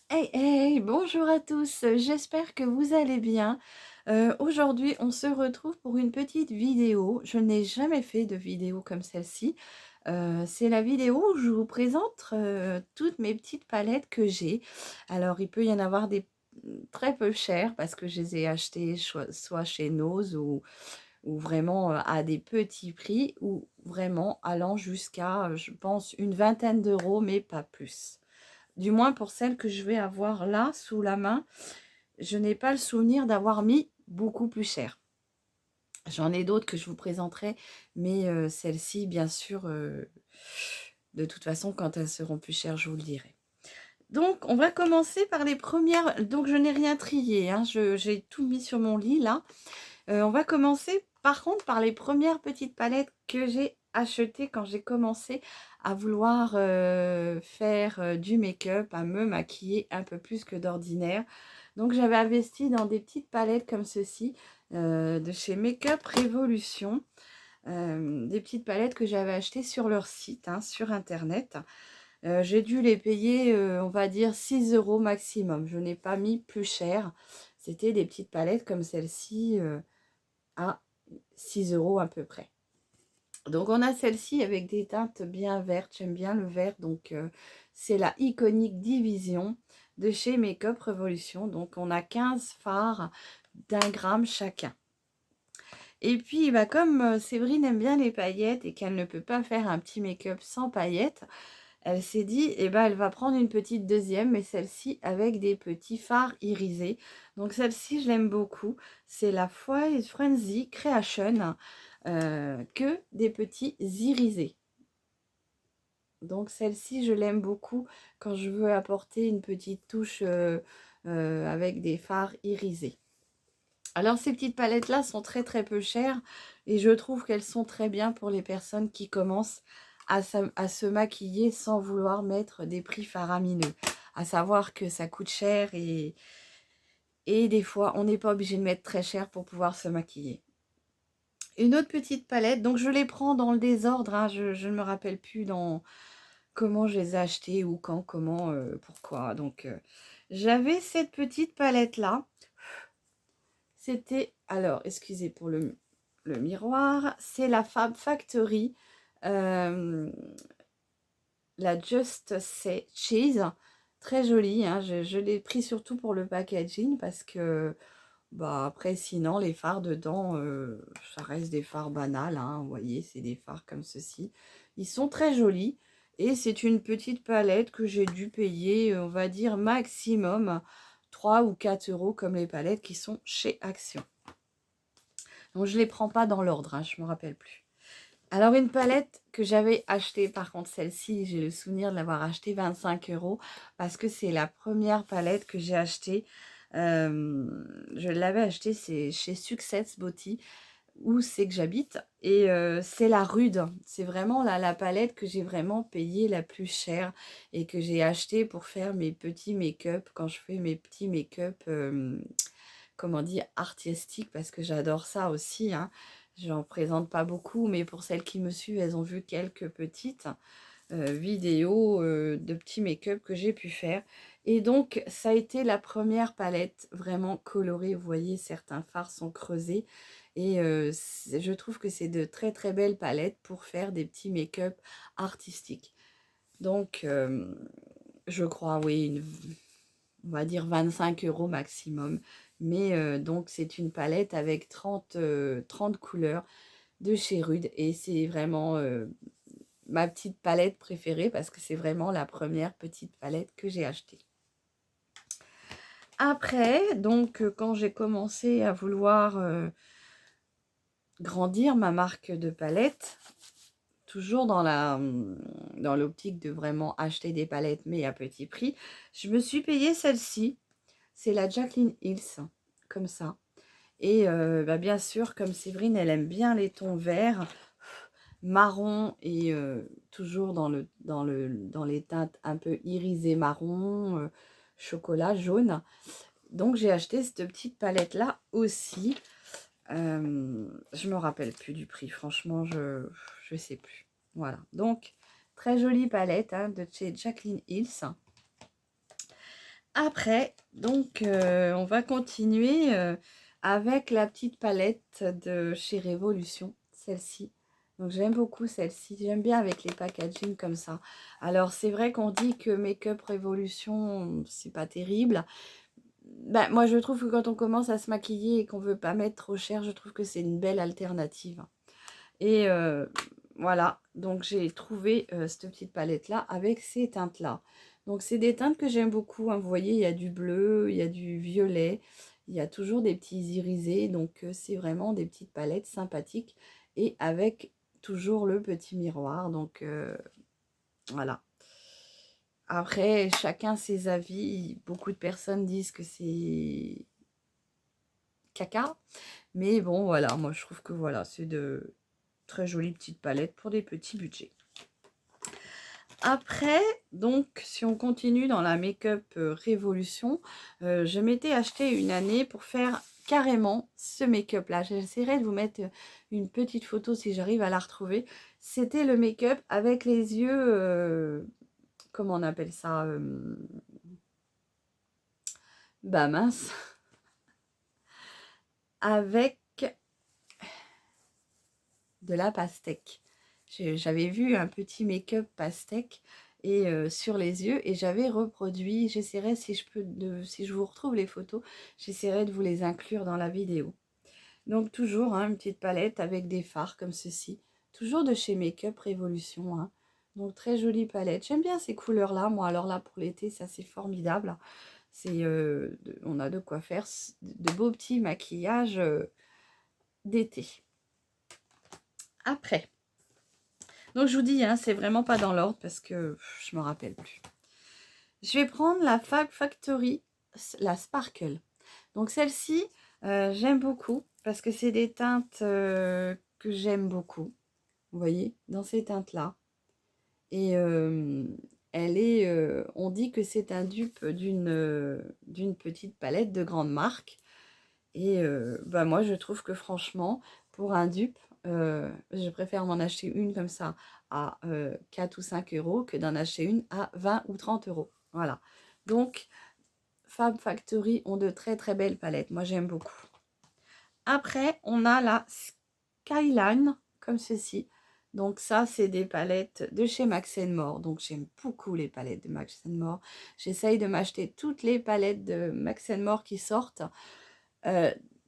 Hey, hey, bonjour à tous, j'espère que vous allez bien. Aujourd'hui, on se retrouve pour une petite vidéo. Je n'ai jamais fait de vidéo comme celle-ci. C'est la vidéo où je vous présente toutes mes petites palettes que j'ai. Alors, il peut y en avoir des très peu chères parce que je les ai achetées soit chez Nose ou vraiment à des petits prix ou vraiment allant jusqu'à, je pense, une vingtaine d'euros, mais pas plus. Du moins pour celle que je vais avoir là, sous la main, je n'ai pas le souvenir d'avoir mis beaucoup plus cher. J'en ai d'autres que je vous présenterai, mais celles-ci, bien sûr, de toute façon, quand elles seront plus chères, je vous le dirai. Donc, on va commencer par les premières. Donc, je n'ai rien trié, hein, j'ai tout mis sur mon lit, là. On va commencer, par contre, par les premières petites palettes que j'ai achetées quand j'ai commencé à vouloir faire du make-up, à me maquiller un peu plus que d'ordinaire. Donc, j'avais investi dans des petites palettes comme ceci, de chez Make-up Révolution. Des petites palettes que j'avais achetées sur leur site, hein, sur Internet. J'ai dû les payer, on va dire 6 € maximum. Je n'ai pas mis plus cher. C'était des petites palettes comme celle-ci, à 6 € à peu près. Donc on a celle-ci avec des teintes bien vertes. J'aime bien le vert. Donc c'est la Iconic Division de chez Make-up Revolution. Donc on a 15 fards d'1 gramme chacun. Et puis, bah, comme Séverine aime bien les paillettes et qu'elle ne peut pas faire un petit make-up sans paillettes, elle s'est dit, eh ben, elle va prendre une petite deuxième, mais celle-ci avec des petits fards irisés. Donc celle-ci, je l'aime beaucoup. C'est la Foil Frenzy Creation, que des petits irisés. Donc celle-ci, je l'aime beaucoup quand je veux apporter une petite touche avec des fards irisés. Alors ces petites palettes-là sont très très peu chères et je trouve qu'elles sont très bien pour les personnes qui commencent à se maquiller sans vouloir mettre des prix faramineux. À savoir que ça coûte cher et des fois on n'est pas obligé de mettre très cher pour pouvoir se maquiller. Une autre petite palette, donc je les prends dans le désordre, hein, je ne me rappelle plus dans comment je les ai achetées ou quand, comment, pourquoi. Donc j'avais cette petite palette-là. C'était, alors, excusez pour le miroir, c'est la Fab Factory, la Just Say Cheese, très jolie, hein. Je l'ai pris surtout pour le packaging parce que, bah, après, sinon, les fards dedans, ça reste des fards banals, hein, vous voyez, c'est des fards comme ceci. Ils sont très jolis et c'est une petite palette que j'ai dû payer, on va dire, maximum 3 ou 4 € comme les palettes qui sont chez Action. Donc, je ne les prends pas dans l'ordre, hein, je ne me rappelle plus. Alors, une palette que j'avais achetée, par contre, celle-ci, j'ai le souvenir de l'avoir achetée 25 € parce que c'est la première palette que j'ai achetée. Je l'avais achetée, c'est chez Success Beauty, où c'est que j'habite. Et c'est la Rude. C'est vraiment la palette que j'ai vraiment payée la plus chère et que j'ai achetée pour faire mes petits make-up, quand je fais mes petits make-up, comment dire, artistiques, parce que j'adore ça aussi, hein. J'en présente pas beaucoup, mais pour celles qui me suivent, elles ont vu quelques petites vidéos de petits make-up que j'ai pu faire. Et donc, ça a été la première palette vraiment colorée. Vous voyez, certains fards sont creusés. Et je trouve que c'est de très très belles palettes pour faire des petits make-up artistiques. Donc, je crois, oui, on va dire 25 € maximum. Mais donc, c'est une palette avec 30 couleurs de chez Rude. Et c'est vraiment ma petite palette préférée parce que c'est vraiment la première petite palette que j'ai achetée. Après, donc, quand j'ai commencé à vouloir grandir ma marque de palettes, toujours dans l'optique de vraiment acheter des palettes, mais à petit prix, je me suis payée celle-ci. C'est la Jaclyn Hills, comme ça. Et bah, bien sûr, comme Séverine, elle aime bien les tons verts, marron et toujours dans les teintes un peu irisées marron, chocolat, jaune. Donc j'ai acheté cette petite palette là aussi. Je me rappelle plus du prix, franchement, je sais plus. Voilà, donc très jolie palette, hein, de chez Jaclyn Hills. Après, donc, on va continuer avec la petite palette de chez Révolution, celle-ci. Donc, j'aime beaucoup celle-ci. J'aime bien avec les packaging comme ça. Alors, c'est vrai qu'on dit que Make-up Révolution, c'est pas terrible. Ben, moi, je trouve que quand on commence à se maquiller et qu'on veut pas mettre trop cher, je trouve que c'est une belle alternative. Et voilà, donc j'ai trouvé cette petite palette-là avec ces teintes-là. Donc c'est des teintes que j'aime beaucoup, hein. Vous voyez, il y a du bleu, il y a du violet, il y a toujours des petits irisés. Donc c'est vraiment des petites palettes sympathiques et avec toujours le petit miroir. Donc voilà. Après, chacun ses avis. Beaucoup de personnes disent que c'est caca. Mais bon, voilà, moi je trouve que voilà, c'est de très jolies petites palettes pour des petits budgets. Après, donc, si on continue dans la make-up révolution, je m'étais acheté une année pour faire carrément ce make-up là. J'essaierai de vous mettre une petite photo si j'arrive à la retrouver. C'était le make-up avec les yeux, comment on appelle ça, bah mince, avec de la pastèque. J'avais vu un petit make-up pastèque et sur les yeux et j'avais reproduit. J'essaierai si je peux, si je vous retrouve les photos, j'essaierai de vous les inclure dans la vidéo. Donc toujours hein, une petite palette avec des fards comme ceci, toujours de chez Make-up Révolution. Hein. Donc très jolie palette. J'aime bien ces couleurs là. Moi alors là pour l'été ça c'est formidable. C'est on a de quoi faire de beaux petits maquillages d'été. Après. Donc, je vous dis, hein, c'est vraiment pas dans l'ordre parce que je me rappelle plus. Je vais prendre la Fab Factory, la Sparkle. Donc, celle-ci, j'aime beaucoup parce que c'est des teintes que j'aime beaucoup. Vous voyez, dans ces teintes-là. Et elle est, on dit que c'est un dupe d'une petite palette de grande marque. Et bah, moi, je trouve que franchement, pour un dupe, je préfère m'en acheter une comme ça à 4 ou 5 euros que d'en acheter une à 20 ou 30 euros. Voilà. Donc, Fab Factory ont de très très belles palettes. Moi, j'aime beaucoup. Après, on a la Skyline, comme ceci. Donc ça, c'est des palettes de chez Max More. Donc j'aime beaucoup les palettes de Max More. J'essaye de m'acheter toutes les palettes de Max More qui sortent.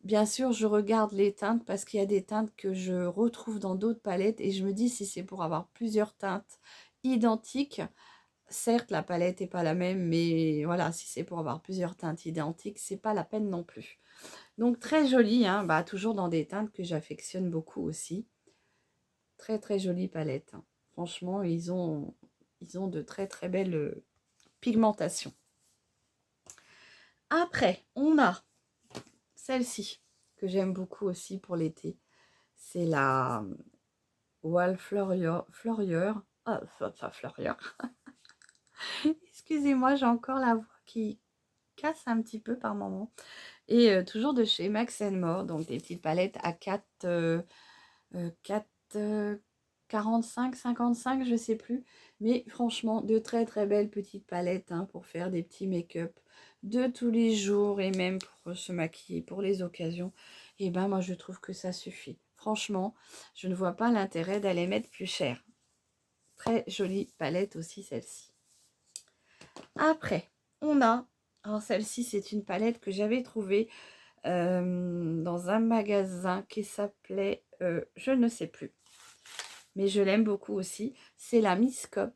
Bien sûr, je regarde les teintes parce qu'il y a des teintes que je retrouve dans d'autres palettes et je me dis si c'est pour avoir plusieurs teintes identiques, certes la palette n'est pas la même, mais voilà, si c'est pour avoir plusieurs teintes identiques, c'est pas la peine non plus. Donc très jolie, hein, bah, toujours dans des teintes que j'affectionne beaucoup aussi. Très très jolie palette. Hein. Franchement, ils ont de très très belles pigmentations. Après, on a celle-ci, que j'aime beaucoup aussi pour l'été. C'est la Wall Florieur. Ah, enfin, Florieur. Excusez-moi, j'ai encore la voix qui casse un petit peu par moment. Et toujours de chez Max More, donc des petites palettes à 4, 45, 55, je sais plus. Mais franchement, de très très belles petites palettes hein, pour faire des petits make-up de tous les jours et même pour se maquiller pour les occasions. Et ben moi je trouve que ça suffit. Franchement, je ne vois pas l'intérêt d'aller mettre plus cher. Très jolie palette aussi celle-ci. Après, on a, alors celle-ci c'est une palette que j'avais trouvée dans un magasin qui s'appelait, je ne sais plus, mais je l'aime beaucoup aussi. C'est la Miss Cop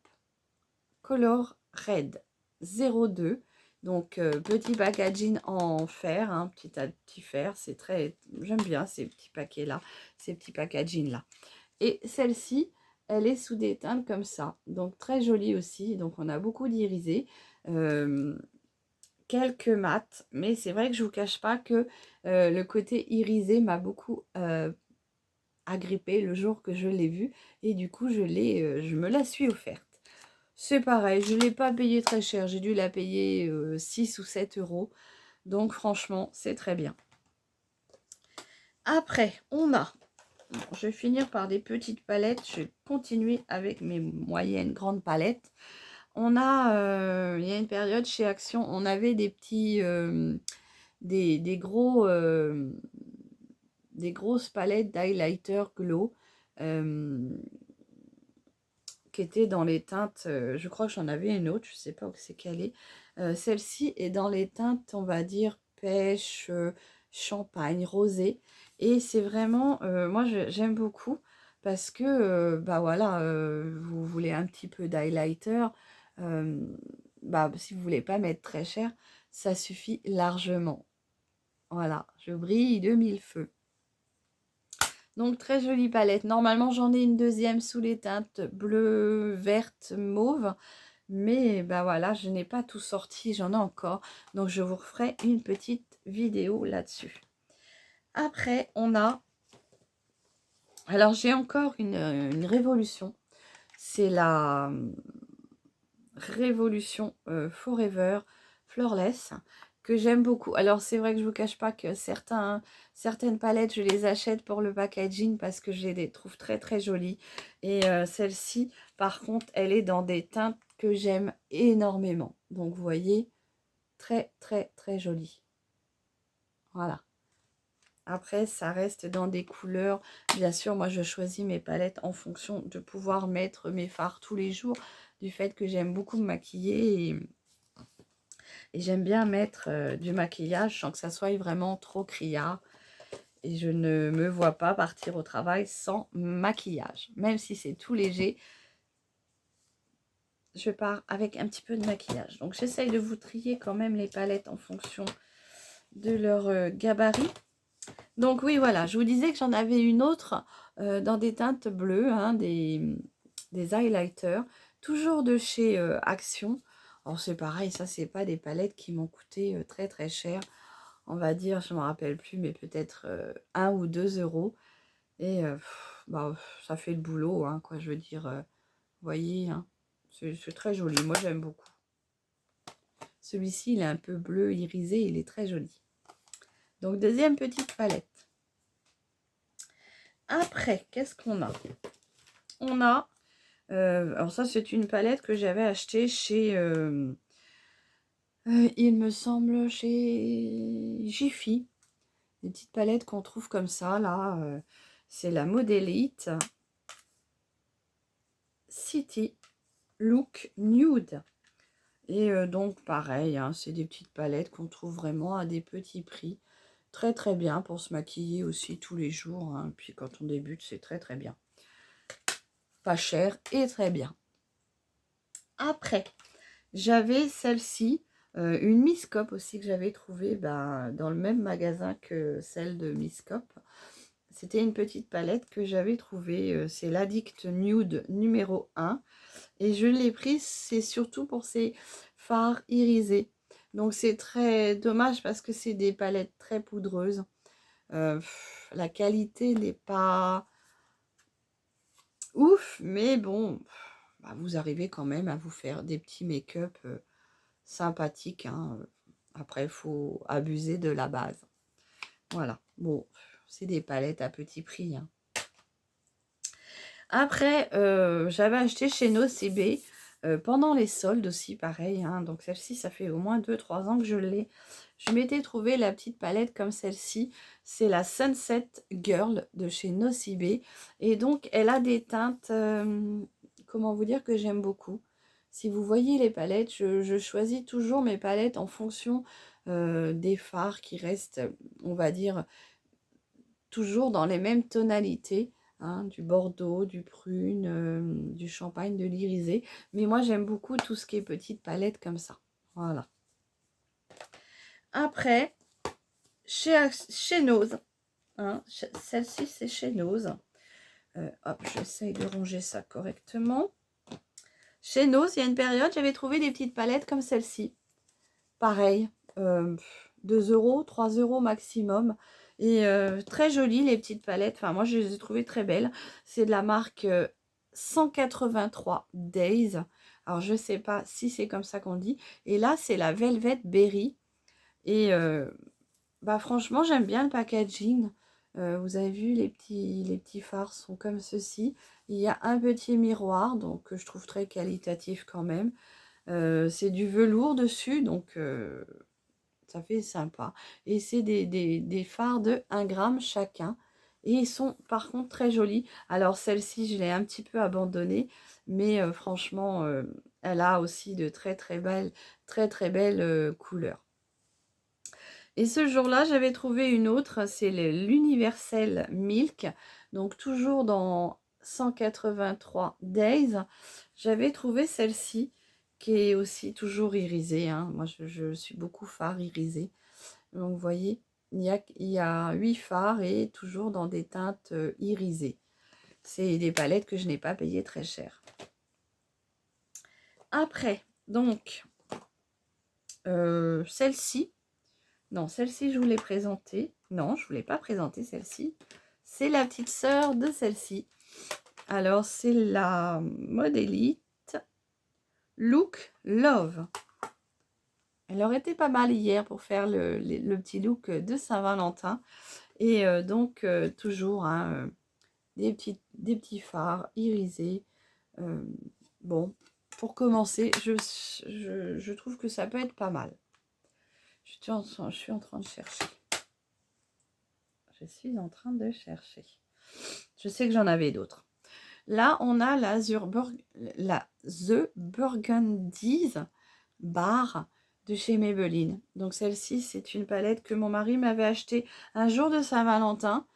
Color Red 02. Donc petit packaging en fer, hein, petit à petit fer, c'est très, j'aime bien ces petits paquets là, ces petits packaging là. Et celle-ci, elle est sous des teintes comme ça, donc très jolie aussi. Donc on a beaucoup d'irisés, quelques mats, mais c'est vrai que je vous cache pas que le côté irisé m'a beaucoup agrippé le jour que je l'ai vue et du coup je me la suis offerte. C'est pareil, je ne l'ai pas payé très cher, j'ai dû la payer 6 ou 7 euros. Donc franchement, c'est très bien. Après, on a, bon, je vais finir par des petites palettes, je vais continuer avec mes moyennes grandes palettes. On a, il y a une période chez Action, on avait des petits, des gros, des grosses palettes d'highlighter glow, qui étaient dans les teintes, je crois que j'en avais une autre, je sais pas où c'est qu'elle est. Celle-ci est dans les teintes, on va dire, pêche, champagne, rosé. Et c'est vraiment, moi j'aime beaucoup parce que, bah voilà, vous voulez un petit peu d'highlighter, bah si vous voulez pas mettre très cher, ça suffit largement. Voilà, je brille de mille feux. Donc très jolie palette. Normalement j'en ai une deuxième sous les teintes bleu, verte, mauve. Mais bah voilà, je n'ai pas tout sorti, j'en ai encore. Donc je vous referai une petite vidéo là-dessus. Après on a... Alors j'ai encore une révolution. C'est la Révolution Forever Flawless que j'aime beaucoup. Alors c'est vrai que je vous cache pas que certaines palettes je les achète pour le packaging parce que je les trouve très très jolies. Et celle-ci par contre elle est dans des teintes que j'aime énormément. Donc vous voyez, très très très jolie. Voilà. Après, ça reste dans des couleurs. Bien sûr, moi, je choisis mes palettes en fonction de pouvoir mettre mes fards tous les jours. Du fait que j'aime beaucoup me maquiller. Et j'aime bien mettre du maquillage sans que ça soit vraiment trop criard. Et je ne me vois pas partir au travail sans maquillage. Même si c'est tout léger, je pars avec un petit peu de maquillage. Donc, j'essaye de vous trier quand même les palettes en fonction de leur gabarit. Donc oui, voilà, je vous disais que j'en avais une autre dans des teintes bleues, hein, des highlighters, toujours de chez Action. Alors c'est pareil, ça c'est pas des palettes qui m'ont coûté très très cher. On va dire, je ne me rappelle plus, mais peut-être 1 ou 2 euros. Et bah, ça fait le boulot, hein, quoi, je veux dire. Vous voyez, hein, c'est très joli, moi j'aime beaucoup. Celui-ci, il est un peu bleu irisé, il est très joli. Donc deuxième petite palette. Après, qu'est-ce qu'on a? On a, alors ça c'est une palette que j'avais achetée chez, il me semble, chez Jiffy. Des petites palettes qu'on trouve comme ça, là. C'est la Modelite City Look Nude. Et donc pareil, hein, c'est des petites palettes qu'on trouve vraiment à des petits prix. Très très bien pour se maquiller aussi tous les jours, hein. Puis quand on débute, c'est très très bien. Pas cher et très bien. Après, j'avais celle-ci, une Miss Cop aussi que j'avais trouvée dans le même magasin que celle de Miss Cop. C'était une petite palette que j'avais trouvée, c'est l'Addict Nude numéro 1. Et je l'ai prise, c'est surtout pour ses fards irisés. Donc c'est très dommage parce que c'est des palettes très poudreuses. La qualité n'est pas ouf, mais bon, bah, vous arrivez quand même à vous faire des petits make-up sympathiques, hein. Après, il faut abuser de la base. Voilà, bon, c'est des palettes à petit prix, hein. Après, j'avais acheté chez Nocibé pendant les soldes aussi, pareil, hein. Donc celle-ci, ça fait au moins 2-3 ans que je l'ai. Je m'étais trouvé la petite palette comme celle-ci. C'est la Sunset Girl de chez Nocibé. Et donc, elle a des teintes, comment vous dire, que j'aime beaucoup. Si vous voyez les palettes, je choisis toujours mes palettes en fonction des fards qui restent, on va dire, toujours dans les mêmes tonalités. Hein, du bordeaux, du prune, du champagne, de l'irisé. Mais moi, j'aime beaucoup tout ce qui est petite palette comme ça. Voilà. Après, chez Nose. Hein, celle-ci, c'est chez Nose. Hop, j'essaye de ranger ça correctement. Chez Nose, il y a une période, j'avais trouvé des petites palettes comme celle-ci. Pareil, 2 euros, 3 euros maximum. Et très jolies les petites palettes. Enfin, moi, je les ai trouvées très belles. C'est de la marque 183 Days. Alors, je ne sais pas si c'est comme ça qu'on dit. Et là, c'est la Velvet Berry. Et bah, franchement, j'aime bien le packaging. Vous avez vu, les petits fards sont comme ceci. Il y a un petit miroir, donc que je trouve très qualitatif quand même. C'est du velours dessus, donc ça fait sympa. Et c'est des fards de 1 gramme chacun. Et ils sont par contre très jolis. Alors celle-ci, je l'ai un petit peu abandonnée. Mais franchement, elle a aussi de très belles couleurs. Et ce jour-là, j'avais trouvé une autre. C'est l'Universel Milk. Donc toujours dans 183 Days. J'avais trouvé celle-ci qui est aussi toujours irisée, hein. Moi, je suis beaucoup fard irisé. Donc, vous voyez, il y a 8 fards et toujours dans des teintes irisées. C'est des palettes que je n'ai pas payées très cher. Après, donc, celle-ci. Non, celle-ci, je vous l'ai présentée. Non, je ne vous l'ai pas présentée, celle-ci. C'est la petite sœur de celle-ci. Alors, c'est la Modélite Look Love. Elle aurait été pas mal hier pour faire le petit look de Saint-Valentin. Et donc, toujours hein, des petits fards irisés. Bon, pour commencer, je trouve que ça peut être pas mal. Je suis en train de chercher. Je suis en train de chercher. Je sais que j'en avais d'autres. Là, on a la The Burgundies Bar de chez Maybelline. Donc celle-ci, c'est une palette que mon mari m'avait achetée un jour de Saint-Valentin.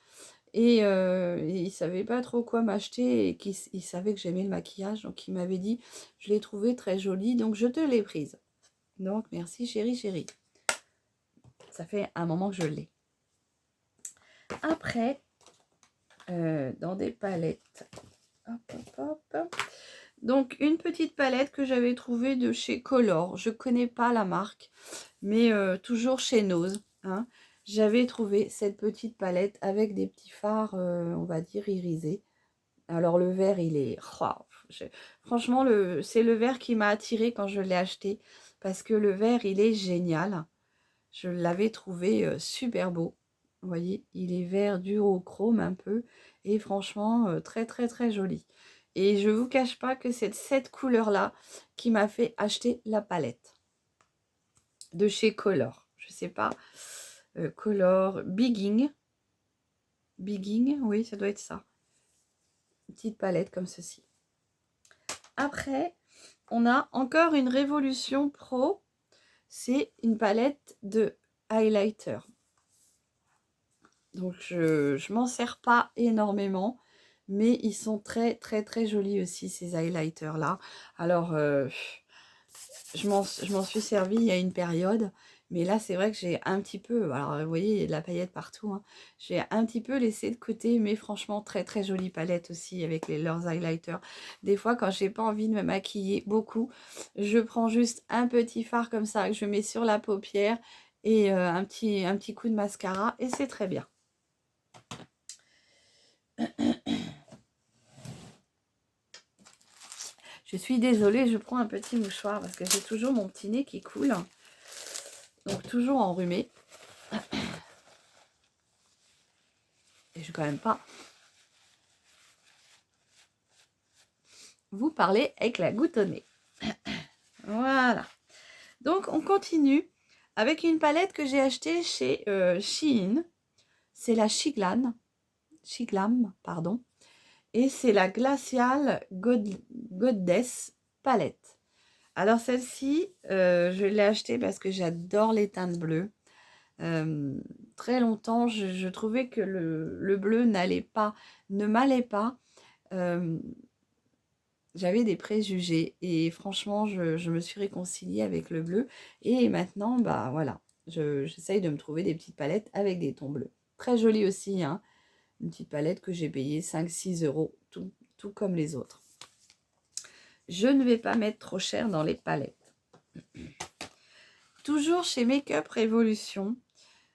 Et il ne savait pas trop quoi m'acheter et il savait que j'aimais le maquillage. Donc il m'avait dit, je l'ai trouvée très jolie, donc je te l'ai prise. Donc merci chérie, chérie. Ça fait un moment que je l'ai. Après, dans des palettes. Hop, hop, hop. Donc, une petite palette que j'avais trouvée de chez Color. Je ne connais pas la marque, mais toujours chez Nose. Hein. J'avais trouvé cette petite palette avec des petits fards, on va dire, irisés. Alors, le vert, il est... Franchement, c'est le vert qui m'a attirée quand je l'ai acheté. Parce que le vert, il est génial. Je l'avais trouvé super beau. Vous voyez, il est vert duochrome un peu. Et franchement, très joli. Et je ne vous cache pas que c'est cette couleur-là qui m'a fait acheter la palette. De chez Color. Je ne sais pas. Color Bigging. Bigging, oui, ça doit être ça. Une petite palette comme ceci. Après, on a encore une Révolution Pro. C'est une palette de highlighter. Donc, je m'en sers pas énormément. Mais ils sont très jolis aussi, ces highlighters-là. Alors, je m'en suis servi il y a une période. Mais là, c'est vrai que j'ai un petit peu... Alors, vous voyez, il y a de la paillette partout. Hein. J'ai un petit peu laissé de côté. Mais franchement, très jolie palette aussi avec leurs highlighters. Des fois, quand j'ai pas envie de me maquiller beaucoup, je prends juste un petit fard comme ça que je mets sur la paupière. Et un petit coup de mascara. Et c'est très bien. Je suis désolée, je prends un petit mouchoir parce que j'ai toujours mon petit nez qui coule. Donc toujours enrhumé. Et je vais quand même pas vous parler avec la goutte au nez. Voilà. Donc on continue avec une palette que j'ai achetée chez Shein. C'est la Shiglam, pardon. Et c'est la Glacial Goddess palette. Alors celle-ci, je l'ai achetée parce que j'adore les teintes bleues. Très longtemps, je trouvais que le bleu ne m'allait pas. J'avais des préjugés et franchement, je me suis réconciliée avec le bleu. Et maintenant, bah voilà, j'essaye de me trouver des petites palettes avec des tons bleus. Très jolie aussi, hein. Une petite palette que j'ai payée 5-6 €, tout comme les autres. Je ne vais pas mettre trop cher dans les palettes. Toujours chez Make-up Révolution.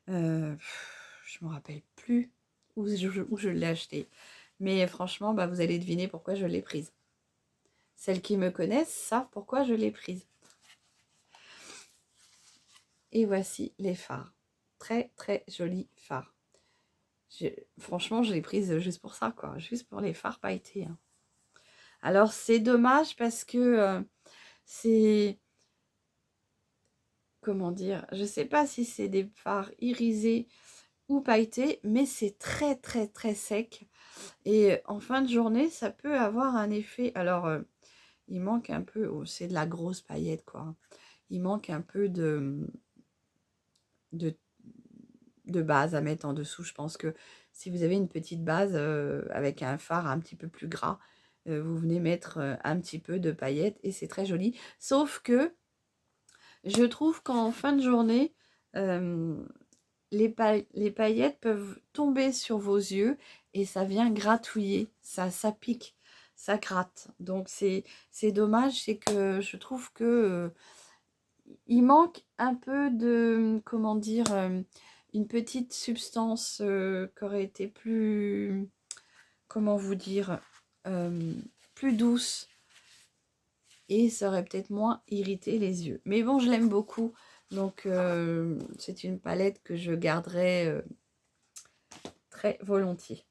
Je ne me rappelle plus où je l'ai acheté. Mais franchement, bah, vous allez deviner pourquoi je l'ai prise. Celles qui me connaissent savent pourquoi je l'ai prise. Et voici les fards. Très jolis fards. Franchement, je l'ai prise juste pour ça, quoi. Juste pour les fards pailletés. Hein. Alors, c'est dommage parce que c'est comment dire? Je sais pas si c'est des fards irisés ou pailletés, mais c'est très, très, très sec et en fin de journée, ça peut avoir un effet alors, il manque un peu oh, c'est de la grosse paillette, quoi, hein. Il manque un peu de base à mettre en dessous. Je pense que si vous avez une petite base, avec un fard un petit peu plus gras, vous venez mettre, un petit peu de paillettes et c'est très joli. Sauf que je trouve qu'en fin de journée, les paillettes peuvent tomber sur vos yeux et ça vient gratouiller, ça pique, ça gratte. Donc c'est dommage, c'est que je trouve que, il manque un peu de, comment dire, une petite substance, qui aurait été plus, comment vous dire, plus douce et ça aurait peut-être moins irrité les yeux. Mais bon, je l'aime beaucoup, donc c'est une palette que je garderai, très volontiers.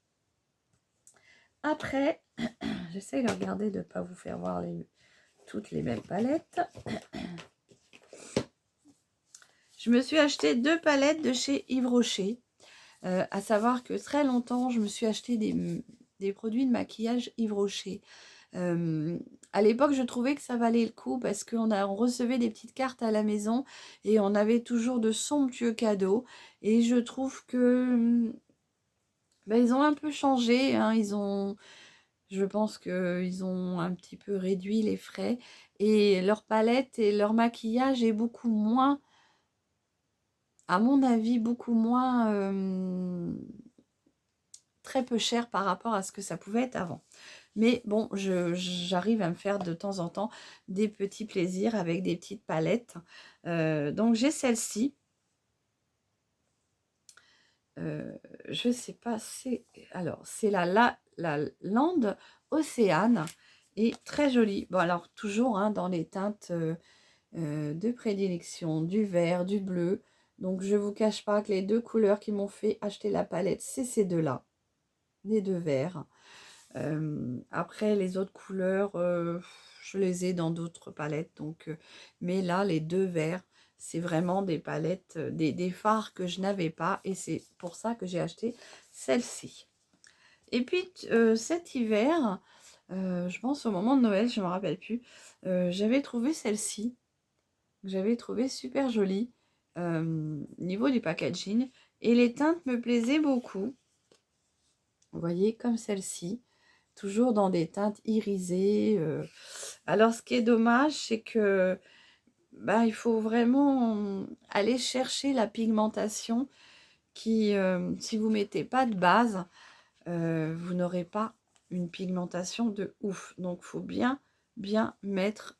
Après, j'essaie de regarder de ne pas vous faire voir toutes les mêmes palettes. Je me suis acheté 2 palettes de chez Yves Rocher. À savoir que très longtemps, je me suis acheté des produits de maquillage Yves Rocher. À l'époque, je trouvais que ça valait le coup parce on recevait des petites cartes à la maison et on avait toujours de somptueux cadeaux. Et je trouve que ils ont un peu changé, hein. Je pense qu'ils ont un petit peu réduit les frais et leur palette et leur maquillage est beaucoup moins, à mon avis, beaucoup moins très peu cher par rapport à ce que ça pouvait être avant. Mais bon, j'arrive à me faire de temps en temps des petits plaisirs avec des petites palettes. Donc j'ai celle-ci. Je sais pas, c'est la Lande Océane et très jolie. Bon alors toujours hein, dans les teintes de prédilection, du vert, du bleu. Donc je vous cache pas que les 2 couleurs qui m'ont fait acheter la palette, c'est ces 2-là, les 2 verts. Après les autres couleurs, je les ai dans d'autres palettes. Donc, mais là, les 2 verts, c'est vraiment des palettes, des fards que je n'avais pas. Et c'est pour ça que j'ai acheté celle-ci. Et puis cet hiver, je pense au moment de Noël, je ne me rappelle plus, j'avais trouvé celle-ci. J'avais trouvé super jolie niveau du packaging. Et les teintes me plaisaient beaucoup. Vous voyez, comme celle-ci. Toujours dans des teintes irisées. Alors, ce qui est dommage, c'est que il faut vraiment aller chercher la pigmentation qui, si vous ne mettez pas de base, vous n'aurez pas une pigmentation de ouf. Donc, il faut bien, bien mettre...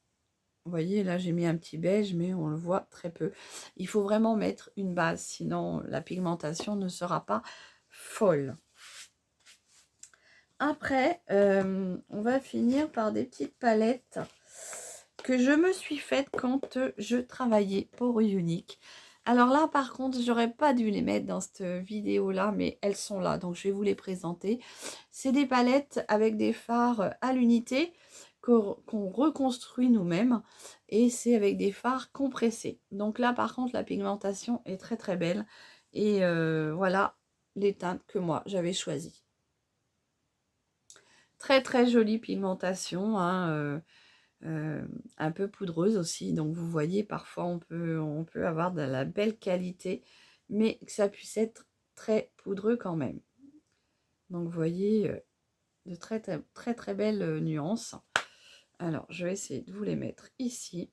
Vous voyez, là, j'ai mis un petit beige, mais on le voit très peu. Il faut vraiment mettre une base, sinon la pigmentation ne sera pas folle. Après, on va finir par des petites palettes que je me suis faites quand je travaillais pour Unique. Alors là, par contre, j'aurais pas dû les mettre dans cette vidéo-là, mais elles sont là, donc je vais vous les présenter. C'est des palettes avec des fards à l'unité qu'on reconstruit nous-mêmes et c'est avec des fards compressés. Donc là, par contre, la pigmentation est très très belle et voilà les teintes que moi j'avais choisies. Très très jolie pigmentation, hein, un peu poudreuse aussi. Donc vous voyez, parfois on peut avoir de la belle qualité, mais que ça puisse être très poudreux quand même. Donc vous voyez, de très très très, très belles nuances. Alors je vais essayer de vous les mettre ici.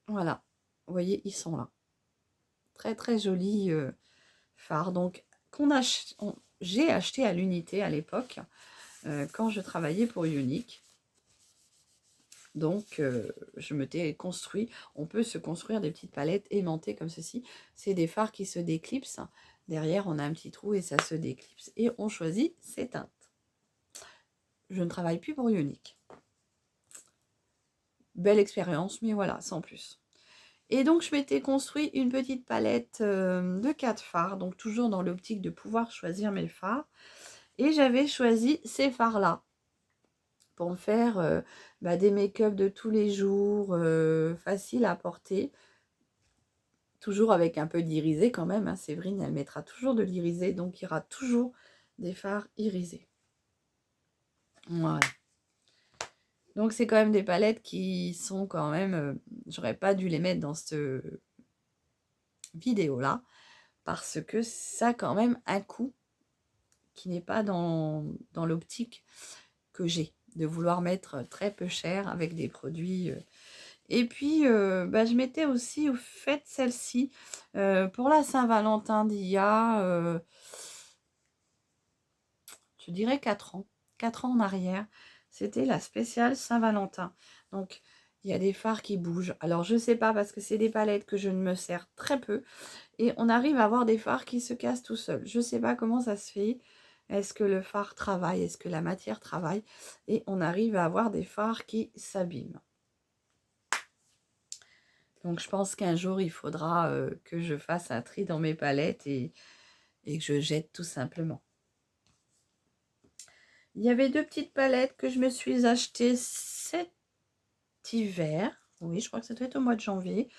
Voilà, vous voyez, ils sont là. Très très jolis fards. Donc j'ai acheté à l'unité à l'époque. Quand je travaillais pour Unique. Donc, je m'étais construit, on peut se construire des petites palettes aimantées comme ceci. C'est des fards qui se déclipsent. Derrière, on a un petit trou et ça se déclipse. Et on choisit ses teintes. Je ne travaille plus pour Unique. Belle expérience, mais voilà, sans plus. Et donc, je m'étais construit une petite palette de 4 fards. Donc, toujours dans l'optique de pouvoir choisir mes fards. Et j'avais choisi ces fards-là pour me faire des make-up de tous les jours, faciles à porter. toujours avec un peu d'irisé quand même, hein. Séverine, elle mettra toujours de l'irisé, donc il y aura toujours des fards irisés. Voilà. Donc c'est quand même des palettes qui sont quand même... j'aurais pas dû les mettre dans cette vidéo-là, parce que ça a quand même un coût qui n'est pas dans l'optique que j'ai, de vouloir mettre très peu cher avec des produits... Et puis, je m'étais aussi fait celle-ci pour la Saint-Valentin d'il y a, je dirais 4 ans. 4 ans en arrière. C'était la spéciale Saint-Valentin. Donc, il y a des fards qui bougent. Alors, je ne sais pas parce que c'est des palettes que je ne me sers très peu. Et on arrive à avoir des fards qui se cassent tout seuls. Je ne sais pas comment ça se fait. Est-ce que le fard travaille? Est-ce que la matière travaille? Et on arrive à avoir des fards qui s'abîment. Donc, je pense qu'un jour, il faudra que je fasse un tri dans mes palettes et que je jette tout simplement. Il y avait 2 petites palettes que je me suis achetées cet hiver. Oui, je crois que ça doit être au mois de janvier.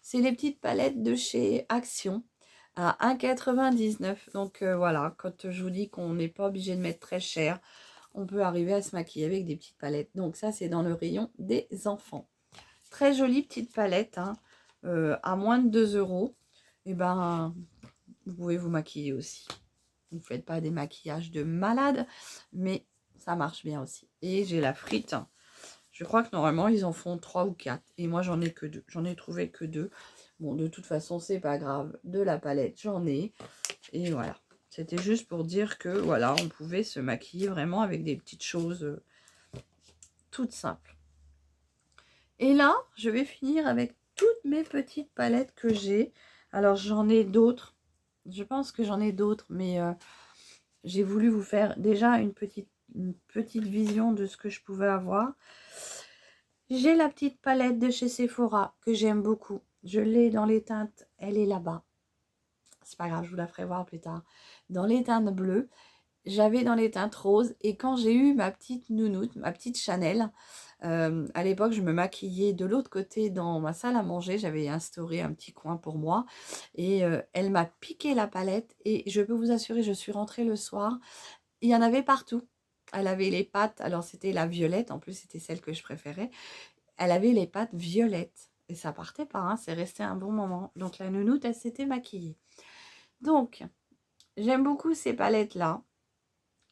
C'est les petites palettes de chez Action à 1,99 €. Donc, voilà, quand je vous dis qu'on n'est pas obligé de mettre très cher, on peut arriver à se maquiller avec des petites palettes. Donc, ça, c'est dans le rayon des enfants. Très jolie petite palette, hein, à moins de 2 €. Et ben, vous pouvez vous maquiller aussi. Vous ne faites pas des maquillages de malade, mais ça marche bien aussi. Et j'ai la frite. Je crois que normalement, ils en font 3 ou 4. Et moi, j'en ai que 2. J'en ai trouvé que 2. Bon, de toute façon, c'est pas grave. De la palette, j'en ai. Et voilà. C'était juste pour dire que, voilà, on pouvait se maquiller vraiment avec des petites choses toutes simples. Et là, je vais finir avec toutes mes petites palettes que j'ai. Alors, j'en ai d'autres. Je pense que j'en ai d'autres, mais j'ai voulu vous faire déjà une petite vision de ce que je pouvais avoir. J'ai la petite palette de chez Sephora que j'aime beaucoup. Je l'ai dans les teintes, elle est là-bas. C'est pas grave, je vous la ferai voir plus tard. Dans les teintes bleues, j'avais dans les teintes roses. Et quand j'ai eu ma petite nounoute, ma petite Chanel, à l'époque, je me maquillais de l'autre côté dans ma salle à manger. J'avais instauré un petit coin pour moi. Et elle m'a piqué la palette. Et je peux vous assurer, je suis rentrée le soir. Il y en avait partout. Elle avait les pattes, alors c'était la violette. En plus, c'était celle que je préférais. Elle avait les pattes violettes. Et ça partait pas, hein, c'est resté un bon moment. Donc la nounoute, elle s'était maquillée. Donc, j'aime beaucoup ces palettes-là.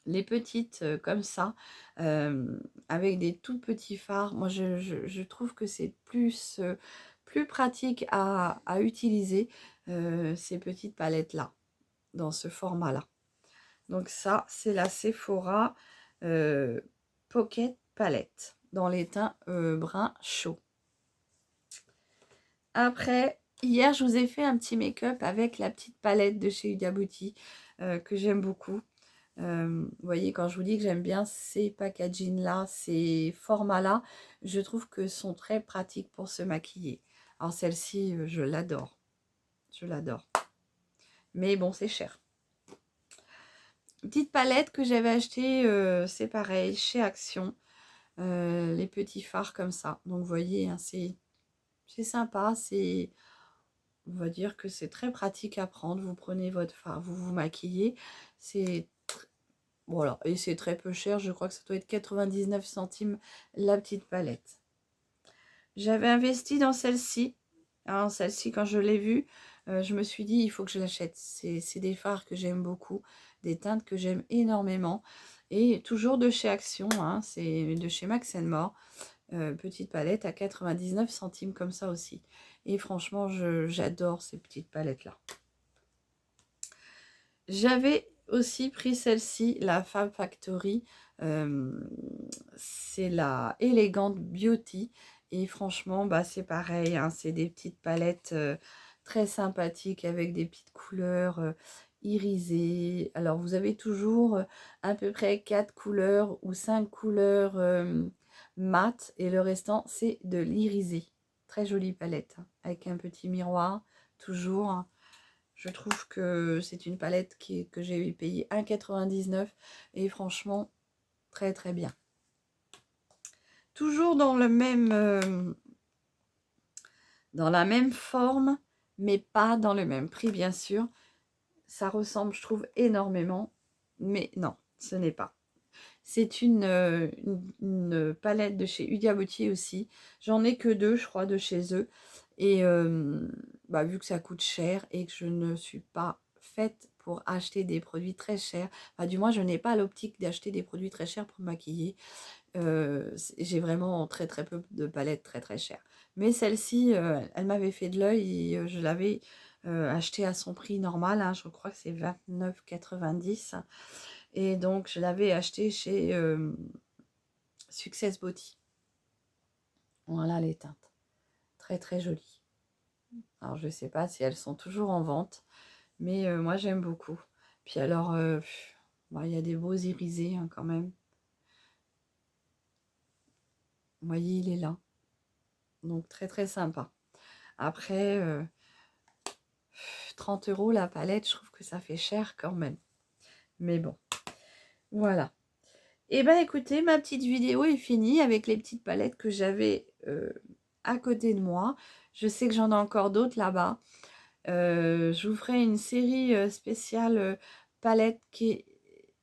Les petites comme ça, avec des tout petits fards. Moi, je trouve que c'est plus pratique à utiliser ces petites palettes-là, dans ce format-là. Donc ça, c'est la Sephora Pocket Palette, dans les teints brun chaud. Après, hier, je vous ai fait un petit make-up avec la petite palette de chez Huda Beauty que j'aime beaucoup. Vous voyez, quand je vous dis que j'aime bien ces packaging-là, ces formats-là, je trouve que sont très pratiques pour se maquiller. Alors celle-ci, je l'adore. Je l'adore. Mais bon, c'est cher. Petite palette que j'avais achetée, c'est pareil, chez Action. Les petits fards comme ça. Donc, vous voyez, hein, c'est sympa. On va dire que c'est très pratique à prendre. Vous prenez votre fard, vous vous maquillez. Voilà, et c'est très peu cher. Je crois que ça doit être 99 centimes la petite palette. J'avais investi dans celle-ci. Alors, celle-ci, quand je l'ai vue, je me suis dit, il faut que je l'achète. C'est des fards que j'aime beaucoup, des teintes que j'aime énormément. Et toujours de chez Action, hein, c'est de chez Max More. Petite palette à 99 centimes comme ça aussi. Et franchement, j'adore ces petites palettes-là. J'avais aussi pris celle-ci, la Fab Factory. C'est la Elegant Beauty. Et franchement, c'est pareil. Hein, c'est des petites palettes très sympathiques avec des petites couleurs irisées. Alors, vous avez toujours à peu près 4 couleurs ou 5 couleurs mat. Et le restant, c'est de l'irisé. Très jolie palette. Hein, avec un petit miroir, toujours. Hein. Je trouve que c'est une palette que j'ai payé 1,99 € et franchement, très très bien. Toujours dans la même forme, mais pas dans le même prix, bien sûr. Ça ressemble, je trouve, énormément, mais non, ce n'est pas. C'est une palette de chez Hudiabotier aussi. J'en ai que 2, je crois, de chez eux. Et bah, vu que ça coûte cher et que je ne suis pas faite pour acheter des produits très chers, enfin, du moins, je n'ai pas l'optique d'acheter des produits très chers pour me maquiller. J'ai vraiment très très peu de palettes très très chères. Mais celle-ci, elle m'avait fait de l'œil et je l'avais achetée à son prix normal, hein, je crois que c'est 29,90. Et donc, je l'avais achetée chez Success Beauty. Voilà les teintes. Très très jolies. Alors, je ne sais pas si elles sont toujours en vente, mais moi j'aime beaucoup. Puis alors, bah, y a des beaux irisés hein, quand même. Vous voyez, il est là. Donc, très très sympa. Après, 30 € la palette, je trouve que ça fait cher quand même. Mais bon, voilà. Et ben écoutez, ma petite vidéo est finie avec les petites palettes que j'avais à côté de moi. Je sais que j'en ai encore d'autres là-bas. Je vous ferai une série spéciale palettes qui est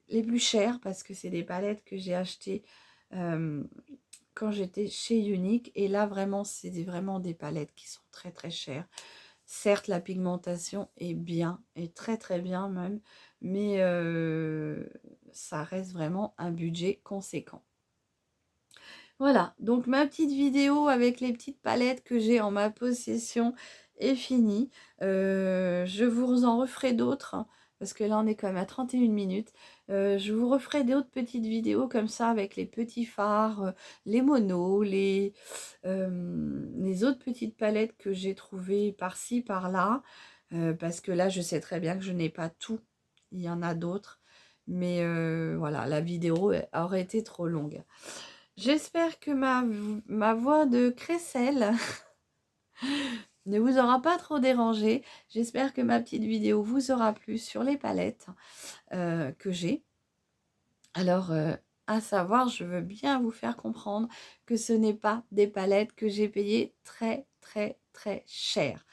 les plus chères parce que c'est des palettes que j'ai achetées quand j'étais chez Unique. Et là, vraiment, c'est vraiment des palettes qui sont très très chères. Certes, la pigmentation est bien, est très très bien même, mais ça reste vraiment un budget conséquent. Voilà, donc ma petite vidéo avec les petites palettes que j'ai en ma possession est finie. Je vous en referai d'autres, hein, parce que là on est quand même à 31 minutes. Je vous referai d'autres petites vidéos comme ça avec les petits fards, les monos, les autres petites palettes que j'ai trouvées par-ci, par-là. Parce que là je sais très bien que je n'ai pas tout, il y en a d'autres. Mais voilà, la vidéo aurait été trop longue. J'espère que ma voix de crécelle ne vous aura pas trop dérangé. J'espère que ma petite vidéo vous aura plu sur les palettes que j'ai. Alors, à savoir, je veux bien vous faire comprendre que ce n'est pas des palettes que j'ai payées très, très, très cher.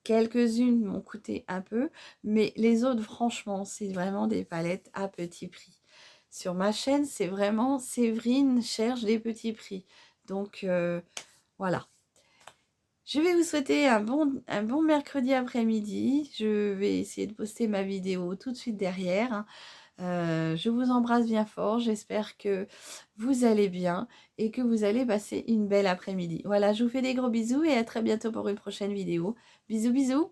Quelques-unes m'ont coûté un peu, mais les autres, franchement, c'est vraiment des palettes à petit prix. Sur ma chaîne, c'est vraiment Séverine cherche des petits prix. Donc, voilà. Je vais vous souhaiter un bon mercredi après-midi. Je vais essayer de poster ma vidéo tout de suite derrière, hein. Je vous embrasse bien fort. J'espère que vous allez bien et que vous allez passer une belle après-midi. Voilà, je vous fais des gros bisous et à très bientôt pour une prochaine vidéo. Bisous, bisous!